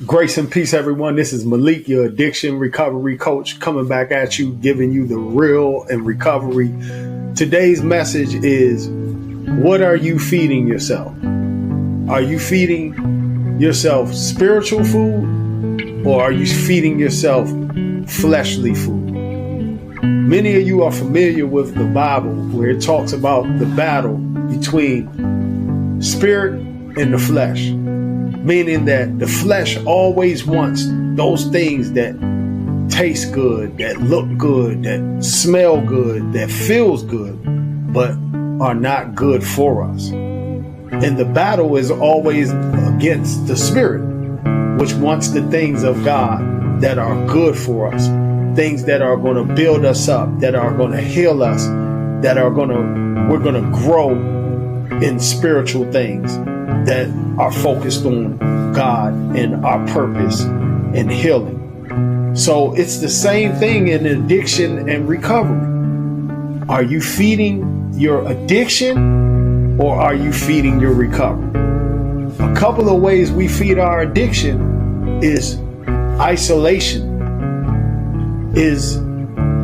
Grace and peace, everyone. This is Malik, your addiction recovery coach, coming back at you, giving you the real and recovery. Today's message is, what are you feeding yourself? Are you feeding yourself spiritual food, or are you feeding yourself fleshly food? Many of you are familiar with the Bible, where it talks about the battle between spirit and the flesh. Meaning that the flesh always wants those things that taste good, that look good, that smell good, that feels good, but are not good for us. And the battle is always against the spirit, which wants the things of God that are good for us, things that are going to build us up, that are going to heal us, that are we're going to grow in spiritual things that are focused on God and our purpose and healing. So it's the same thing in addiction and recovery. Are you feeding your addiction, or are you feeding your recovery? A couple of ways we feed our addiction is isolation, is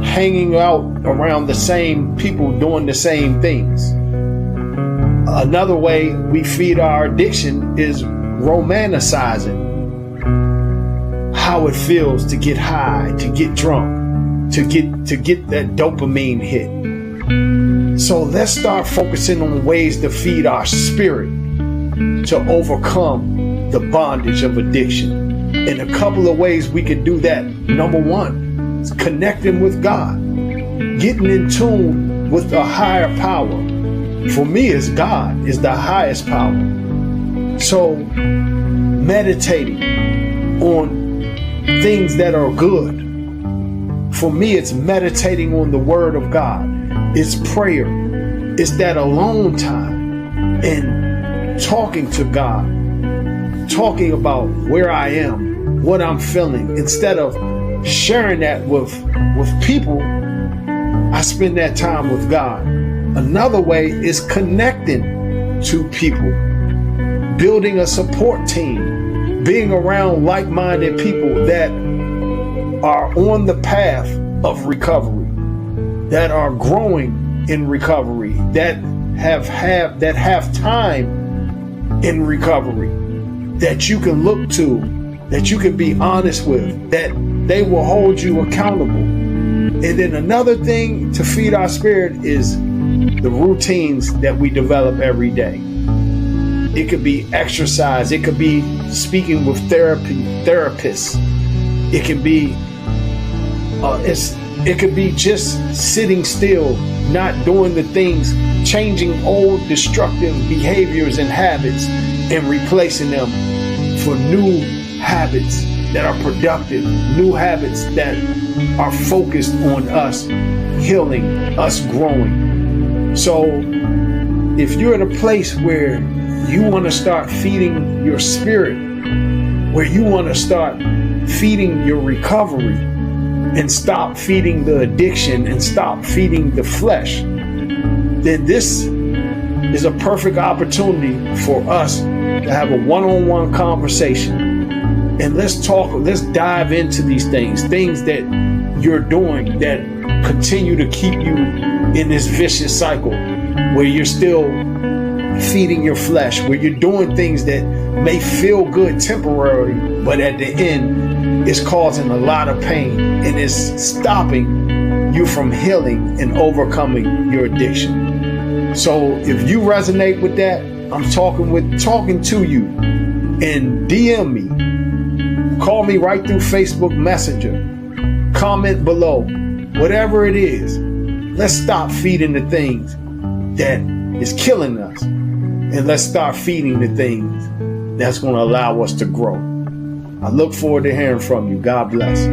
hanging out around the same people doing the same things. Another way we feed our addiction is romanticizing how it feels to get high, to get drunk, to get that dopamine hit. So let's start focusing on ways to feed our spirit to overcome the bondage of addiction. And a couple of ways we can do that. Number one is connecting with God, getting in tune with a higher power. For me, it's God is the highest power. So meditating on things that are good. For me, it's meditating on the word of God. It's prayer. It's that alone time and talking to God, talking about where I am, what I'm feeling. Instead of sharing that with people, I spend that time with God. Another way is connecting to people, building a support team, being around like-minded people that are on the path of recovery, that are growing in recovery, that have time in recovery, that you can look to, that you can be honest with, that they will hold you accountable. And then another thing to feed our spirit is the routines that we develop every day. It could be exercise. It could be speaking with therapists. It can be it could be just sitting still, not doing the things, changing old destructive behaviors and habits and replacing them for new habits that are productive, new habits that are focused on us healing, us growing. So if you're in a place where you want to start feeding your spirit, where you want to start feeding your recovery and stop feeding the addiction and stop feeding the flesh, then this is a perfect opportunity for us to have a one-on-one conversation. And let's dive into these things that you're doing that continue to keep you in this vicious cycle where you're still feeding your flesh, where you're doing things that may feel good temporarily, but at the end it's causing a lot of pain and is stopping you from healing and overcoming your addiction. So if you resonate with that, I'm talking to you, and DM me, call me right through Facebook Messenger, comment below, whatever it is. Let's stop feeding the things that is killing us, and let's start feeding the things that's going to allow us to grow. I look forward to hearing from you. God bless.